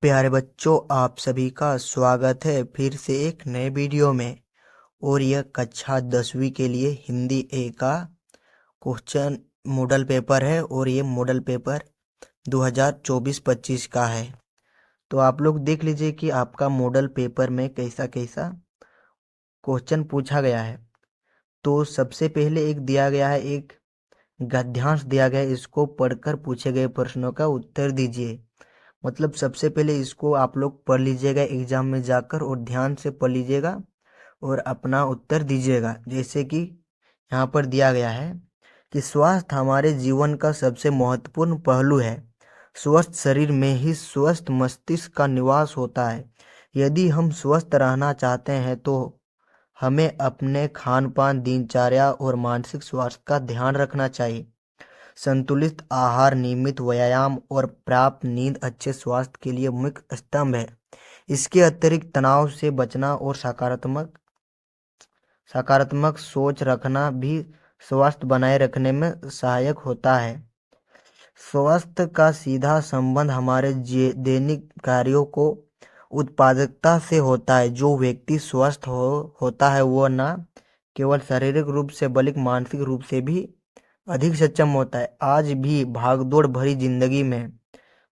प्यारे बच्चों, आप सभी का स्वागत है फिर से एक नए वीडियो में। और यह कक्षा 10वीं के लिए हिंदी ए का क्वेश्चन मॉडल पेपर है और ये मॉडल पेपर 2024-25 का है। तो आप लोग देख लीजिए कि आपका मॉडल पेपर में कैसा कैसा क्वेश्चन पूछा गया है। तो सबसे पहले एक दिया गया है, एक गद्यांश दिया गया है। इसको पढ़कर पूछे गए प्रश्नों का उत्तर दीजिए। मतलब सबसे पहले इसको आप लोग पढ़ लीजिएगा एग्जाम में जाकर और ध्यान से पढ़ लीजिएगा और अपना उत्तर दीजिएगा। जैसे कि यहाँ पर दिया गया है कि स्वास्थ्य हमारे जीवन का सबसे महत्वपूर्ण पहलू है। स्वस्थ शरीर में ही स्वस्थ मस्तिष्क का निवास होता है। यदि हम स्वस्थ रहना चाहते हैं तो हमें अपने खान पान, दिनचर्या और मानसिक स्वास्थ्य का ध्यान रखना चाहिए। संतुलित आहार, नियमित व्यायाम और पर्याप्त नींद अच्छे स्वास्थ्य के लिए मुख्य स्तंभ है। इसके अतिरिक्त तनाव से बचना और सकारात्मक सोच रखना भी स्वास्थ्य बनाए रखने में सहायक होता है। स्वास्थ्य का सीधा संबंध हमारे दैनिक कार्यों को उत्पादकता से होता है। जो व्यक्ति स्वस्थ होता है वो न केवल शारीरिक रूप से बल्कि मानसिक रूप से भी अधिक सक्षम होता है। आज भी भागदौड़ भरी जिंदगी में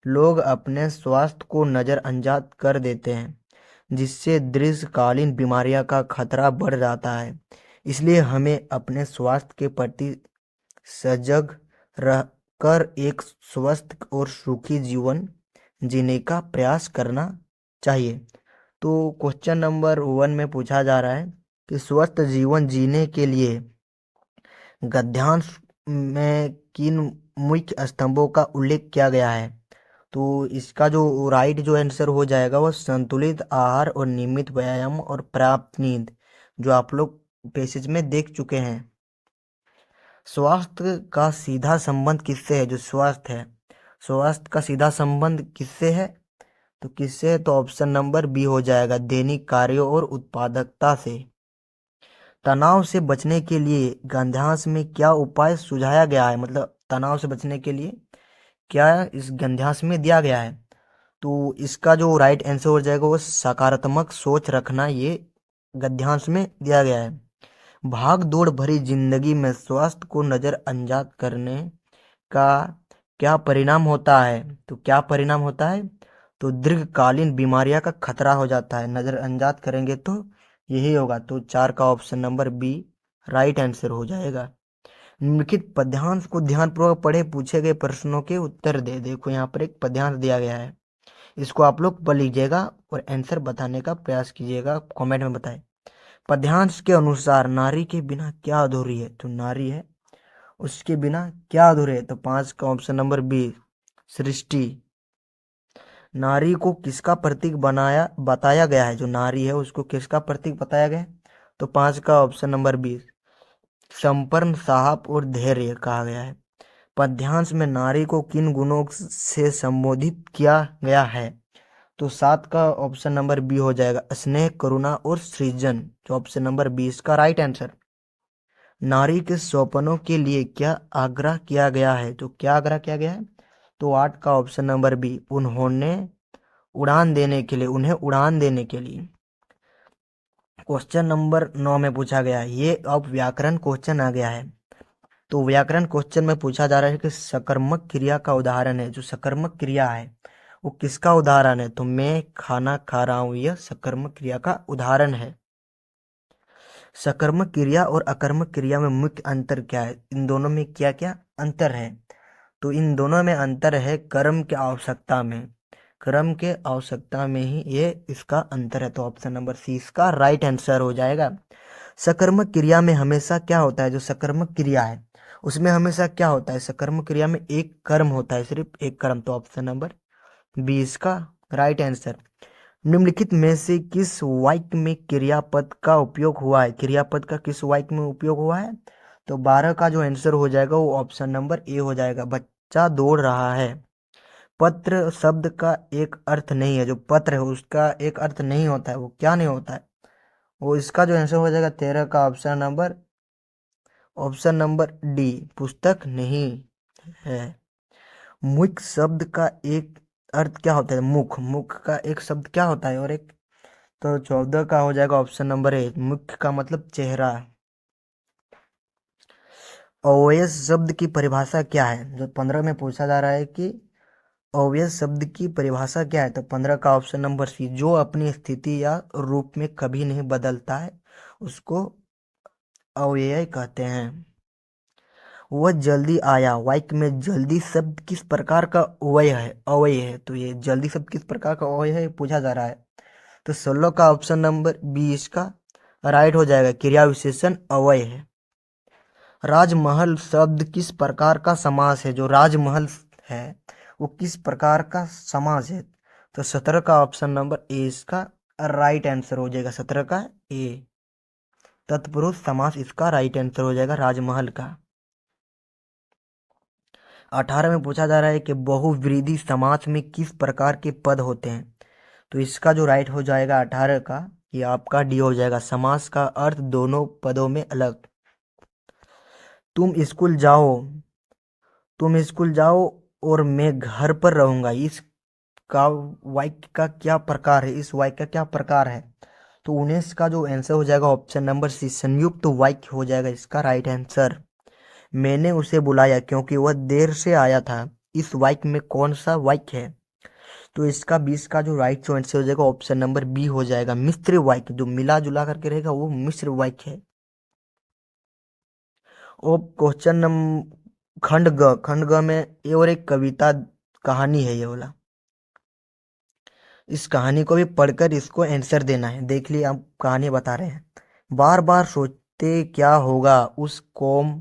लोग अपने स्वास्थ्य को नज़रअंदाज कर देते हैं, जिससे दीर्घकालीन बीमारियों का खतरा बढ़ जाता है। इसलिए हमें अपने स्वास्थ्य के प्रति सजग रहकर एक स्वस्थ और सुखी जीवन जीने का प्रयास करना चाहिए। तो क्वेश्चन नंबर 1 में पूछा जा रहा है कि स्वस्थ जीवन जीने के लिए गद्यांश में किन मुख्य स्तंभों का उल्लेख किया गया है। तो इसका जो राइट जो आंसर हो जाएगा वो संतुलित आहार और नियमित व्यायाम और पर्याप्त नींद, जो आप लोग पैसेज में देख चुके हैं। स्वास्थ्य का सीधा संबंध किससे है? जो स्वास्थ्य है, स्वास्थ्य का सीधा संबंध किससे है? तो किससे है? तो ऑप्शन नंबर बी हो जाएगा, दैनिक कार्यों और उत्पादकता से। तनाव से बचने के लिए गद्यांश में क्या उपाय सुझाया गया है? मतलब तनाव से बचने के लिए क्या इस गद्यांश में दिया गया है? तो इसका जो राइट आंसर हो जाएगा वो सकारात्मक सोच रखना, ये गद्यांश में दिया गया है। भाग दौड़ भरी जिंदगी में स्वास्थ्य को नजरअंदाज करने का क्या परिणाम होता है? तो क्या परिणाम होता है? तो दीर्घकालीन बीमारियों का खतरा हो जाता है। नजरअंदाज करेंगे तो यही होगा। तो 4 का option number B right answer हो जाएगा। निम्नलिखित पद्यांश को ध्यानपूर्वक पढ़े, पूछे गए प्रश्नों के उत्तर दे। देखो यहाँ पर एक पद्यांश दिया गया है, इसको आप लोग पढ़ लीजिएगा और आंसर बताने का प्रयास कीजिएगा, कमेंट में बताएं। पद्यांश के अनुसार नारी के बिना क्या अधूरी है? तो नारी है, उसके बिना क्या अधूरे है? तो 5 का ऑप्शन नंबर बी सृष्टि। नारी को किसका प्रतीक बताया गया है? जो नारी है उसको किसका प्रतीक बताया गया है? तो 5 का ऑप्शन नंबर बी संपन्न, साहस और धैर्य कहा गया है। पद्यांश में नारी को किन गुणों से संबोधित किया गया है? तो 7 का ऑप्शन नंबर बी हो जाएगा, स्नेह, करुणा और सृजन, जो ऑप्शन नंबर 20 का राइट आंसर। नारी के सौंपनों के लिए क्या आग्रह किया गया है? तो क्या आग्रह किया गया है? तो 8 का ऑप्शन नंबर बी उन्हें उड़ान देने के लिए। क्वेश्चन नंबर 9 में पूछा गया है, ये अब व्याकरण क्वेश्चन आ गया है। तो व्याकरण क्वेश्चन में पूछा जा रहा है कि सकर्मक क्रिया का उदाहरण है। जो सकर्मक क्रिया है वो किसका उदाहरण है? तो मैं खाना खा रहा हूं, यह सकर्मक क्रिया का उदाहरण है। सकर्मक क्रिया और अकर्मक क्रिया में मुख्य अंतर क्या है? इन दोनों में क्या क्या अंतर है? तो इन दोनों में अंतर है कर्म की आवश्यकता में। कर्म के आवश्यकता में ही ये इसका अंतर है। तो ऑप्शन नंबर सी इसका राइट आंसर हो जाएगा। सकर्मक क्रिया में हमेशा क्या होता है? जो सकर्मक क्रिया है उसमें हमेशा क्या होता है? सकर्मक क्रिया में एक कर्म होता है, सिर्फ एक कर्म। तो ऑप्शन नंबर बी इसका राइट आंसर। निम्नलिखित में से किस वाक्य में क्रियापद का उपयोग हुआ है? क्रियापद का किस वाक्य में उपयोग हुआ है? तो 12 का जो आंसर हो जाएगा वो ऑप्शन नंबर ए हो जाएगा, बच्चा दौड़ रहा है। पत्र शब्द का एक अर्थ नहीं है। जो पत्र है उसका एक अर्थ नहीं होता है। वो क्या नहीं होता है? वो इसका जो आंसर हो जाएगा 13 का ऑप्शन नंबर डी पुस्तक नहीं है। मुख्य शब्द का एक अर्थ क्या होता है? मुख, मुख का एक शब्द क्या होता है? और एक, तो 14 का हो जाएगा ऑप्शन नंबर ए, मुख का मतलब चेहरा। अवयव शब्द की परिभाषा क्या है? जो 15 में पूछा जा रहा है कि अवयव शब्द की परिभाषा क्या है, तो 15 का ऑप्शन नंबर सी, जो अपनी स्थिति या रूप में कभी नहीं बदलता है उसको अव्यय कहते हैं। वह जल्दी आया, वाक्य में जल्दी शब्द किस प्रकार का अव्यय है? अव्यय है, तो ये जल्दी शब्द किस प्रकार का अव्यय है पूछा जा रहा है। तो 16 का ऑप्शन नंबर बी इसका राइट हो जाएगा, क्रिया विशेषण अव्यय है। राजमहल शब्द किस प्रकार का समास है? जो राजमहल है वो किस प्रकार का समास है? तो 17 का ऑप्शन नंबर ए इसका राइट आंसर हो जाएगा, 17 का ए, तत्पुरुष समास इसका राइट आंसर हो जाएगा राजमहल का। 18 में पूछा जा रहा है कि बहुव्रीहि समास में किस प्रकार के पद होते हैं? तो इसका जो राइट हो जाएगा 18 का, ये आपका डी हो जाएगा, समास का अर्थ दोनों पदों में अलग। तुम स्कूल जाओ, तुम स्कूल जाओ और मैं घर पर रहूंगा, इस का वाक्य का क्या प्रकार है? इस वाक्य का क्या प्रकार है? तो 19 का जो आंसर हो जाएगा ऑप्शन नंबर सी, संयुक्त वाक्य हो जाएगा इसका राइट आंसर। मैंने उसे बुलाया क्योंकि वह देर से आया था, इस वाक्य में कौन सा वाक्य है? तो इसका 20 का जो राइट आंसर हो जाएगा ऑप्शन नंबर बी हो जाएगा, मिश्र वाक्य, जो मिला जुला करके रहेगा वो मिश्र वाक्य है। और क्वेश्चन नंबर खंड ग में ये और एक कविता कहानी है ये वाला, इस कहानी को भी पढ़कर इसको आंसर देना है। देख लिए, आप कहानी बता रहे हैं। बार बार सोचते क्या होगा उस कौम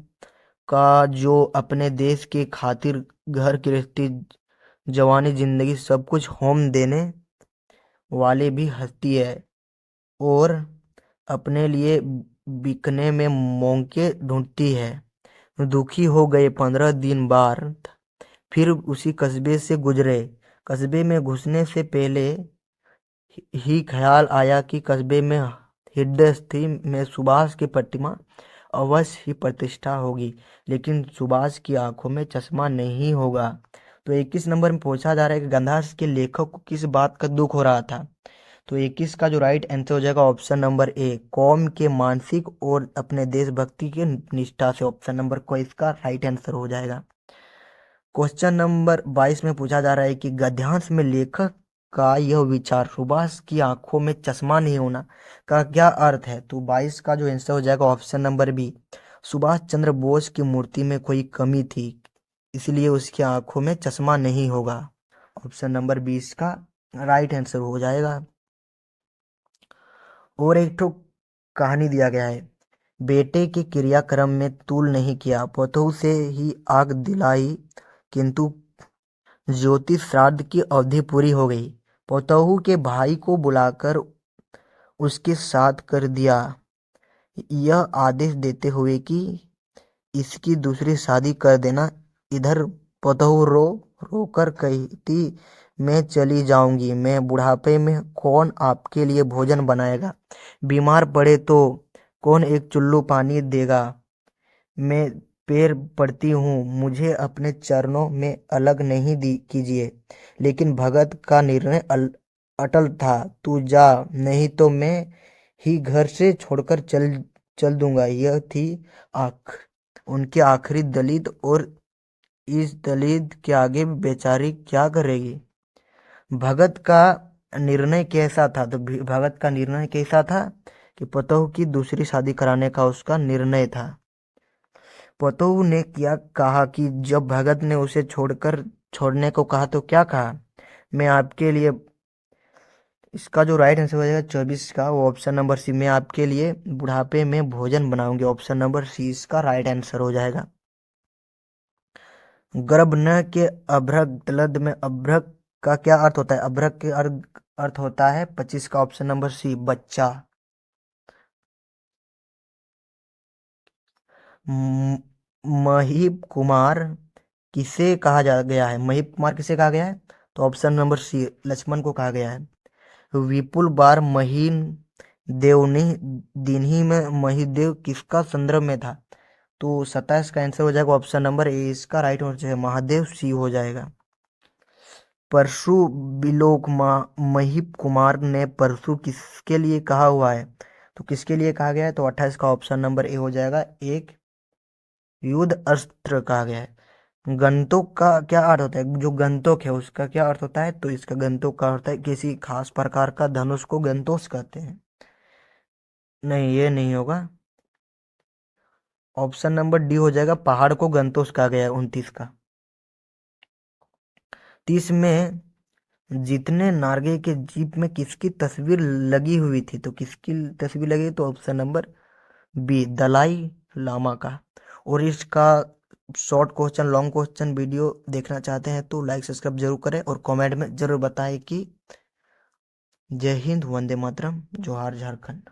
का जो अपने देश के खातिर घर गृहस्थी जवानी जिंदगी सब कुछ होम देने वाले भी हंसती है और अपने लिए बिकने में मौके ढूंढती है। दुखी हो गए 15 दिन बाद फिर उसी कस्बे से गुजरे। कस्बे में घुसने से पहले ही ख्याल आया कि कस्बे में हृदय में सुभाष की प्रतिमा अवश्य ही प्रतिष्ठा होगी, लेकिन सुभाष की आंखों में चश्मा नहीं होगा। तो 21 नंबर में पूछा जा रहा है कि गंधार के लेखक को किस बात का दुख हो रहा था? तो 21 का जो राइट आंसर हो जाएगा ऑप्शन नंबर ए, कौम के मानसिक और अपने देशभक्ति के निष्ठा से, ऑप्शन नंबर को इसका राइट आंसर हो जाएगा। क्वेश्चन नंबर 22 में पूछा जा रहा है कि गद्यांश में लेखक का यह विचार सुभाष की आंखों में चश्मा नहीं होना का क्या अर्थ है? तो 22 का जो आंसर हो जाएगा option number B, Subhash Chandra Bose की मूर्ति में कोई कमी थी इसलिए उसकी आंखों में चश्मा नहीं होगा, ऑप्शन नंबर 20 का राइट आंसर हो जाएगा। और एक तो कहानी दिया गया है, बेटे के क्रियाक्रम में तूल नहीं किया, पतोह से ही आग दिलाई, किंतु ज्योतिष श्राद्ध की अवधि पूरी हो गई। पतोहू के भाई को बुलाकर उसके साथ कर दिया, यह आदेश देते हुए कि इसकी दूसरी शादी कर देना। इधर पतोहू रो रोकर कहती, मैं चली जाऊंगी, मैं बुढ़ापे में कौन आपके लिए भोजन बनाएगा, बीमार पड़े तो कौन एक चुल्लू पानी देगा, मैं पैर पड़ती हूँ, मुझे अपने चरणों में अलग नहीं कीजिए। लेकिन भगत का निर्णय अटल था, तू जा, नहीं तो मैं ही घर से छोड़कर चल दूंगा। यह थी आख उनकी आखिरी दलील, और इस दलील के आगे बेचारी क्या करेगी? भगत का निर्णय कैसा था? तो भगत का निर्णय कैसा था कि पतोह की दूसरी शादी कराने का उसका निर्णय था। पतोहू ने क्या कहा कि जब भगत ने उसे छोड़ने को कहा तो क्या कहा, मैं आपके लिए, इसका जो राइट आंसर हो जाएगा 24 का, वो ऑप्शन नंबर सी, मैं आपके लिए बुढ़ापे में भोजन बनाऊंगी, ऑप्शन नंबर सी इसका राइट आंसर हो जाएगा। गर्भ न के अभ्रक तलद में अभ्रक का क्या अर्थ होता है? अभ्रक के अर्थ होता है 25 का, ऑप्शन नंबर सी, बच्चा। महीप कुमार किसे कहा जा गया है? महीप कुमार किसे कहा गया है? तो ऑप्शन नंबर सी, लक्ष्मण को कहा गया है। विपुल बार महीन देवनी दिन्ही में महिदेव किसका संदर्भ में था? तो 27 का आंसर हो जाएगा ऑप्शन नंबर ए, इसका राइट हो जाएगा महादेव सी हो जाएगा। परशु बिलोक महिप कुमार ने परशु किसके लिए कहा हुआ है? तो किसके लिए कहा गया है? तो 28 का ऑप्शन नंबर ए हो जाएगा, एक युद्ध अस्त्र कहा गया है। गंतुक का क्या अर्थ होता है? जो गंतुक है उसका क्या अर्थ होता है? तो इसका गंतुक का अर्थ है किसी खास प्रकार का धनुष को गंतोष कहते हैं। नहीं, ये नहीं होगा। ऑप्शन नंबर डी हो जाएगा, पहाड़ को गंतोष कहा गया है 29 का। 30 में जितने नार्गे के जीप में किसकी तस्वीर लगी हुई थी? तो किसकी तस्वीर लगी? तो option number B, Dalai Lama का। और इसका short question, long question video देखना चाहते हैं तो लाइक सब्सक्राइब जरूर करें और कमेंट में जरूर बताएं कि जय हिंद, वंदे मातरम, जोहार झारखंड।